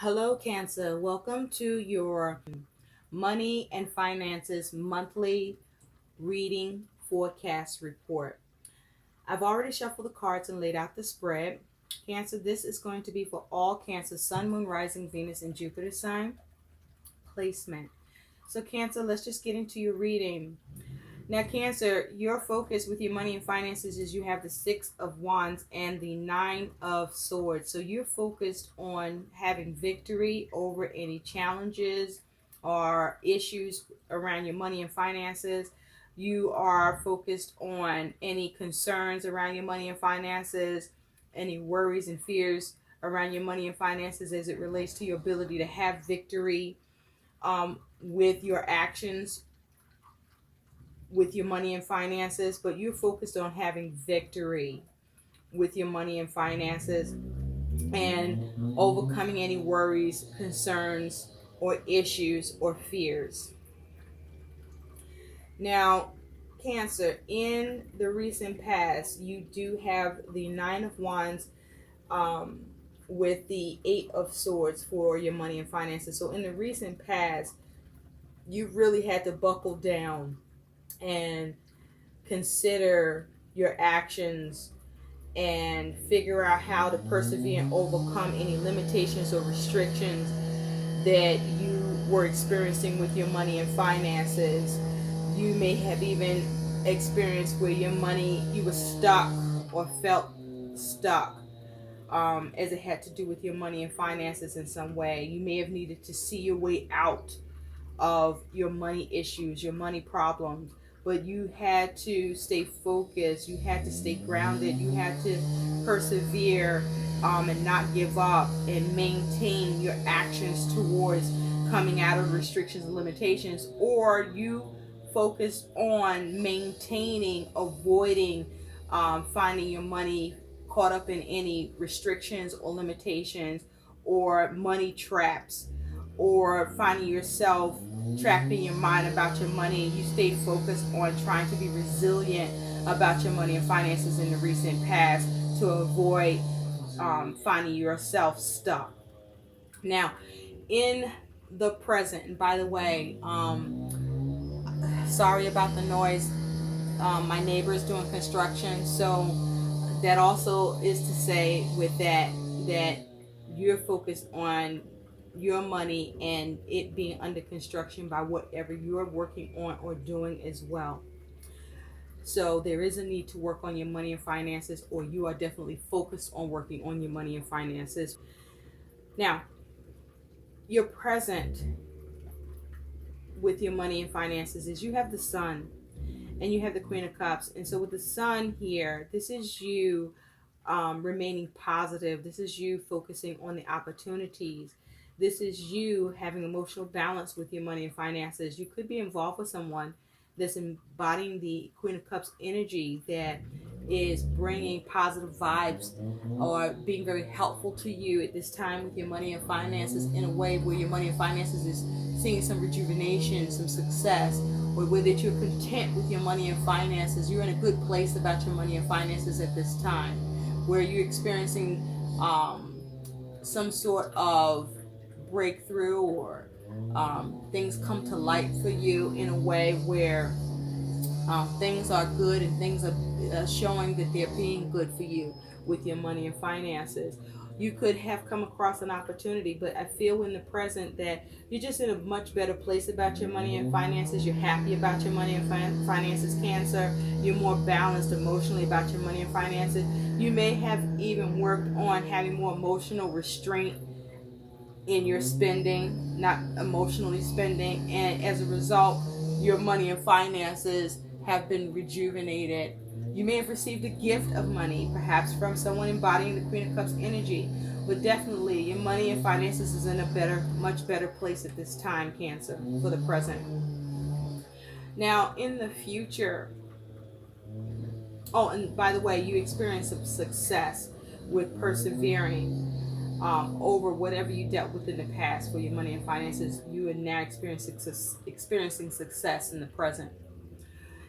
Hello, Cancer. Welcome to your money and finances monthly reading forecast report. I've already shuffled the cards and laid out the spread. Cancer, this is going to be for all Cancer, Sun, Moon, Rising, Venus, and Jupiter sign placement. So, Cancer, let's just get into your reading. Now, Cancer, your focus with your money and finances is you have the Six of Wands and the Nine of Swords. So you're focused on having victory over any challenges or issues around your money and finances. You are focused on any concerns around your money and finances, any worries and fears around your money and finances as it relates to your ability to have victory with your actions with your money and finances, but you're focused on having victory with your money and finances and overcoming any worries, concerns, or issues or fears. Now, Cancer, in the recent past, you do have the Nine of Wands with the Eight of Swords for your money and finances. So in the recent past, you really had to buckle down and consider your actions and figure out how to persevere and overcome any limitations or restrictions that you were experiencing with your money and finances. You may have even experienced where your money, you were stuck or felt stuck as it had to do with your money and finances in some way. You may have needed to see your way out of your money issues, your money problems, but you had to stay focused, you had to stay grounded, you had to persevere and not give up and maintain your actions towards coming out of restrictions and limitations, or you focused on maintaining, avoiding finding your money caught up in any restrictions or limitations or money traps, or finding yourself trapped in your mind about your money, and you stayed focused on trying to be resilient about your money and finances in the recent past to avoid finding yourself stuck. Now, in the present, and by the way, sorry about the noise. My neighbor is doing construction, so that also is to say with that you're focused on your money and it being under construction by whatever you're working on or doing as well. So there is a need to work on your money and finances, or you are definitely focused on working on your money and finances. Now, your present with your money and finances is you have the Sun and you have the Queen of Cups. And so with the Sun here, this is you remaining positive. This is you focusing on the opportunities. This is you having emotional balance with your money and finances. You could be involved with someone that's embodying the Queen of Cups energy, that is bringing positive vibes or being very helpful to you at this time with your money and finances, in a way where your money and finances is seeing some rejuvenation, some success, or where that you're content with your money and finances. You're in a good place about your money and finances at this time, where you're experiencing some sort of breakthrough, or things come to light for you in a way where things are good and things are showing that they're being good for you with your money and finances. You could have come across an opportunity, but I feel in the present that you're just in a much better place about your money and finances. You're happy about your money and finances, Cancer. You're more balanced emotionally about your money and finances. You may have even worked on having more emotional restraint in your spending, not emotionally spending, and as a result, your money and finances have been rejuvenated. You may have received a gift of money, perhaps from someone embodying the Queen of Cups energy, but definitely your money and finances is in a much better place at this time, Cancer, for the present. Now, in the future, oh, and by the way, you experience some success with persevering over whatever you dealt with in the past for your money and finances. You are now experiencing success in the present.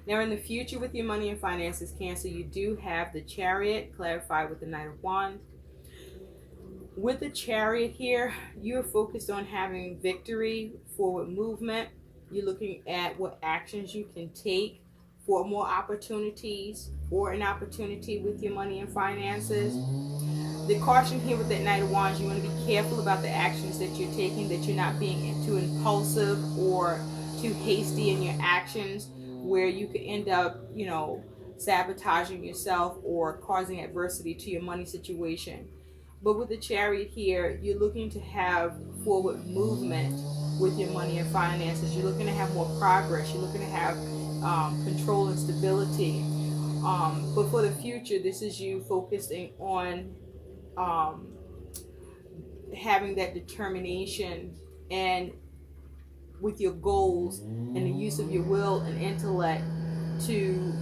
Now, in the future with your money and finances, Cancer, you do have the Chariot clarified with the Knight of Wands. With the Chariot here, you're focused on having victory, forward movement. You're looking at what actions you can take for more opportunities or an opportunity with your money and finances. The caution here with that Knight of Wands, you want to be careful about the actions that you're taking, that you're not being too impulsive or too hasty in your actions, where you could end up, sabotaging yourself or causing adversity to your money situation. But with the Chariot here, you're looking to have forward movement with your money and finances. You're looking to have more progress. You're looking to have control and stability. But for the future, this is you focusing on having that determination and with your goals and the use of your will and intellect to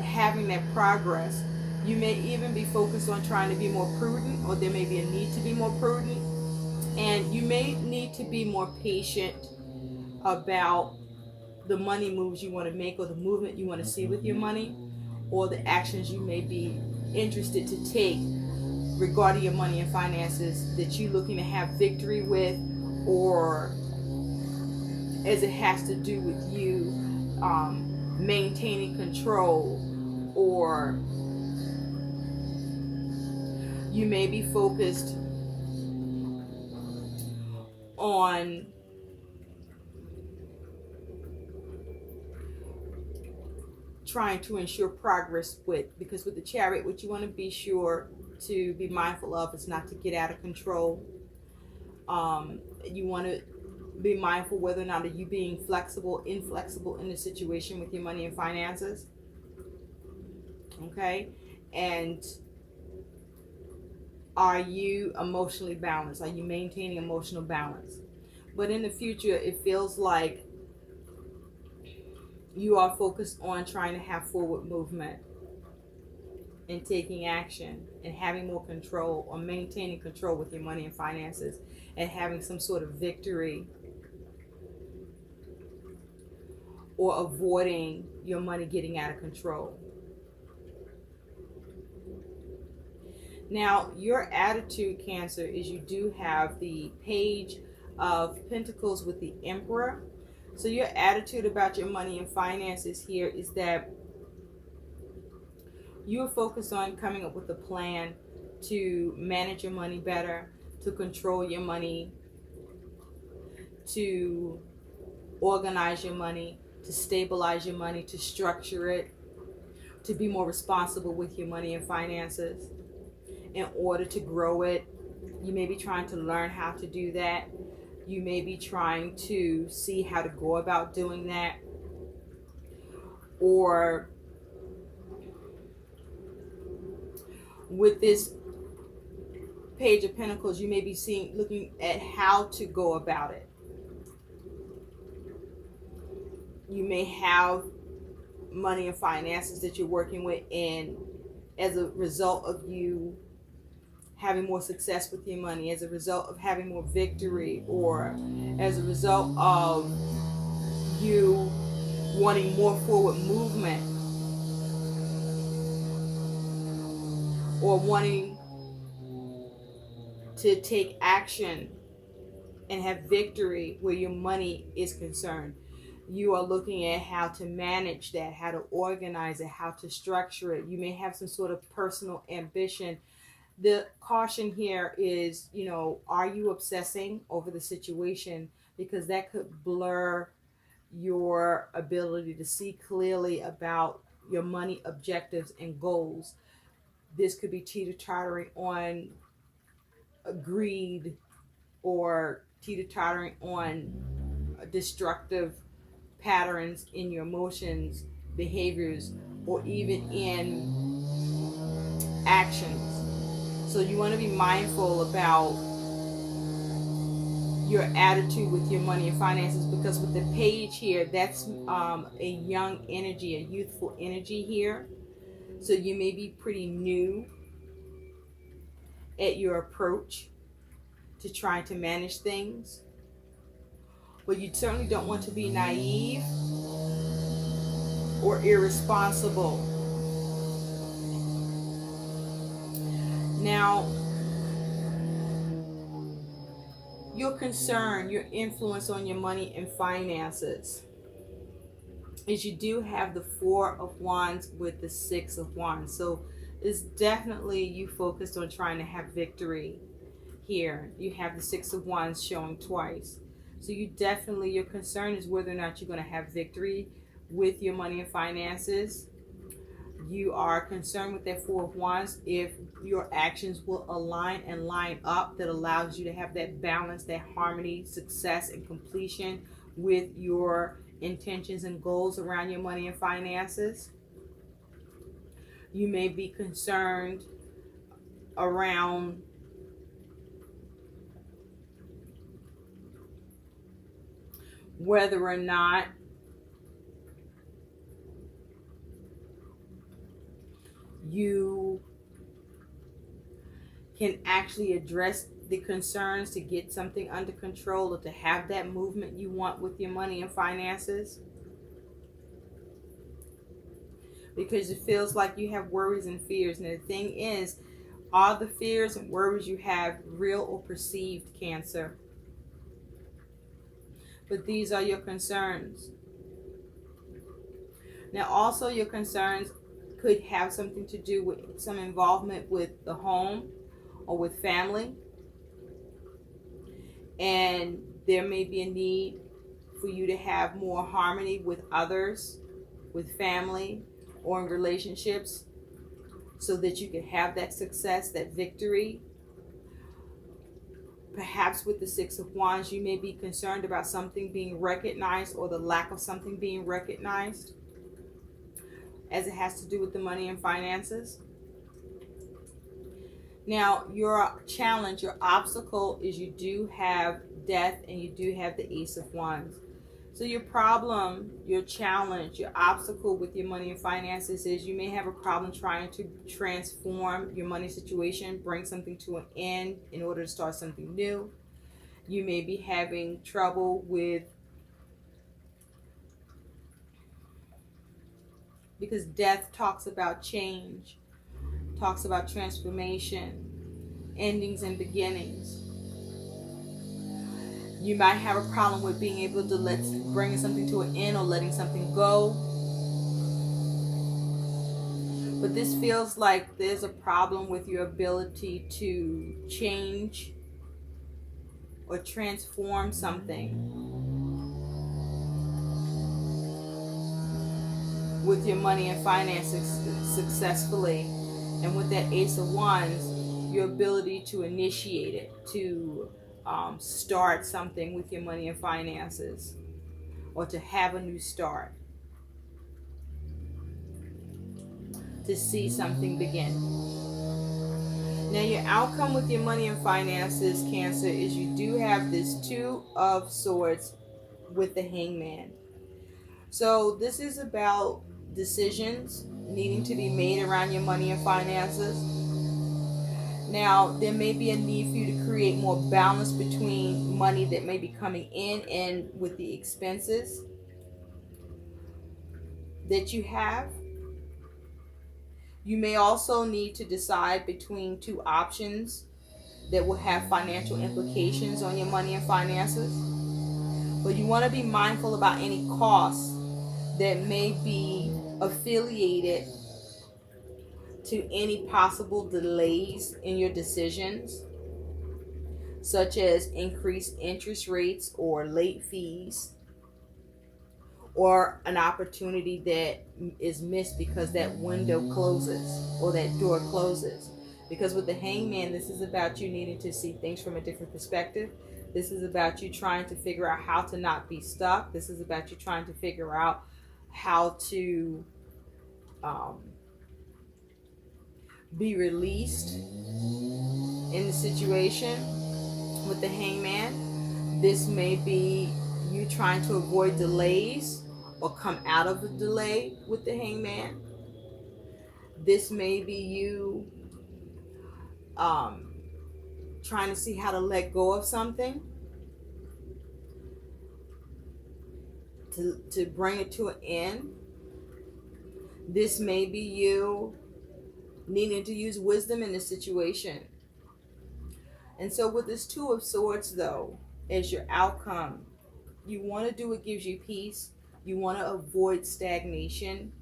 having that progress. You may even be focused on trying to be more prudent, or there may be a need to be more prudent, and you may need to be more patient about the money moves you want to make, or the movement you want to see with your money, or the actions you may be interested to take regarding your money and finances that you're looking to have victory with, or as it has to do with you maintaining control, or you may be focused on trying to ensure progress with, because with the Chariot, what you want to be sure to be mindful of is not to get out of control. You want to be mindful whether or not are you being flexible, inflexible in the situation with your money and finances. Okay? And are you emotionally balanced? Are you maintaining emotional balance? But in the future, it feels like you are focused on trying to have forward movement and taking action and having more control, or maintaining control with your money and finances, and having some sort of victory, or avoiding your money getting out of control. Now, your attitude, Cancer, is you do have the Page of Pentacles with the Emperor. So your attitude about your money and finances here is that you are focused on coming up with a plan to manage your money better, to control your money, to organize your money, to stabilize your money, to structure it, to be more responsible with your money and finances in order to grow it. You may be trying to learn how to do that. You may be trying to see how to go about doing that. Or with this Page of Pentacles, you may be looking at how to go about it. You may have money and finances that you're working with, and as a result of you having more success with your money, as a result of having more victory, or as a result of you wanting more forward movement, or wanting to take action and have victory where your money is concerned. You are looking at how to manage that, how to organize it, how to structure it. You may have some sort of personal ambition. The caution here is, are you obsessing over the situation? Because that could blur your ability to see clearly about your money objectives and goals. This could be teeter-tottering on greed, or teeter-tottering on destructive patterns in your emotions, behaviors, or even in actions. So you want to be mindful about your attitude with your money and finances, because with the Page here, that's a young energy, a youthful energy here. So you may be pretty new at your approach to trying to manage things, but you certainly don't want to be naive or irresponsible. Now, your concern, your influence on your money and finances is you do have the Four of Wands with the Six of Wands. So it's definitely you focused on trying to have victory here. You have the Six of Wands showing twice. So you definitely, your concern is whether or not you're going to have victory with your money and finances. You are concerned with that Four of Wands if your actions will align and line up, that allows you to have that balance, that harmony, success, and completion with your intentions and goals around your money and finances. You may be concerned around whether or not you can actually address the concerns to get something under control, or to have that movement you want with your money and finances. Because it feels like you have worries and fears. And the thing is, are the fears and worries you have real or perceived, Cancer? But these are your concerns. Now also your concerns could have something to do with some involvement with the home or with family. And there may be a need for you to have more harmony with others, with family, or in relationships, so that you can have that success, that victory. Perhaps with the Six of Wands, you may be concerned about something being recognized, or the lack of something being recognized, as it has to do with the money and finances. Now, your challenge, your obstacle is you do have death and you do have the Ace of Wands. So your problem, your challenge, your obstacle with your money and finances is you may have a problem trying to transform your money situation, bring something to an end in order to start something new. You may be having trouble with, because death talks about change, talks about transformation, endings and beginnings. You might have a problem with being able to bring something to an end or letting something go. But this feels like there's a problem with your ability to change or transform something with your money and finances successfully. And with that Ace of Wands, your ability to initiate it, to start something with your money and finances, or to have a new start, to see something begin. Now your outcome with your money and finances, Cancer, is you do have this Two of Swords with the Hangman. So this is about decisions needing to be made around your money and finances. Now, there may be a need for you to create more balance between money that may be coming in and with the expenses that you have. You may also need to decide between two options that will have financial implications on your money and finances. But you want to be mindful about any costs that may be affiliated to any possible delays in your decisions, such as increased interest rates or late fees, or an opportunity that is missed because that window closes or that door closes. Because with the Hangman, this is about you needing to see things from a different perspective. This is about you trying to figure out how to not be stuck. This is about you trying to figure out how to be released in the situation with the Hangman. This may be you trying to avoid delays or come out of a delay with the Hangman. This may be you trying to see how to let go of something to bring it to an end. This may be you needing to use wisdom in the situation. And so with this Two of Swords, though, as your outcome, you want to do what gives you peace. You want to avoid stagnation.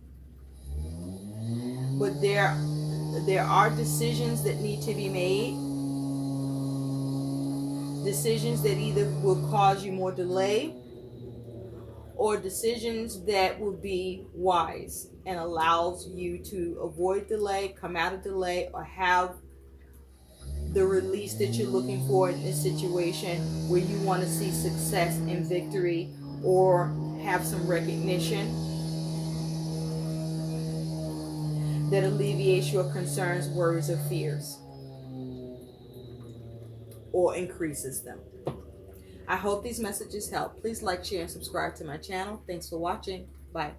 But there are decisions that need to be made. Decisions that either will cause you more delay, or decisions that will be wise and allows you to avoid delay, come out of delay, or have the release that you're looking for in this situation, where you want to see success and victory, or have some recognition that alleviates your concerns, worries, or fears, or increases them. I hope these messages help. Please like, share, and subscribe to my channel. Thanks for watching. Bye.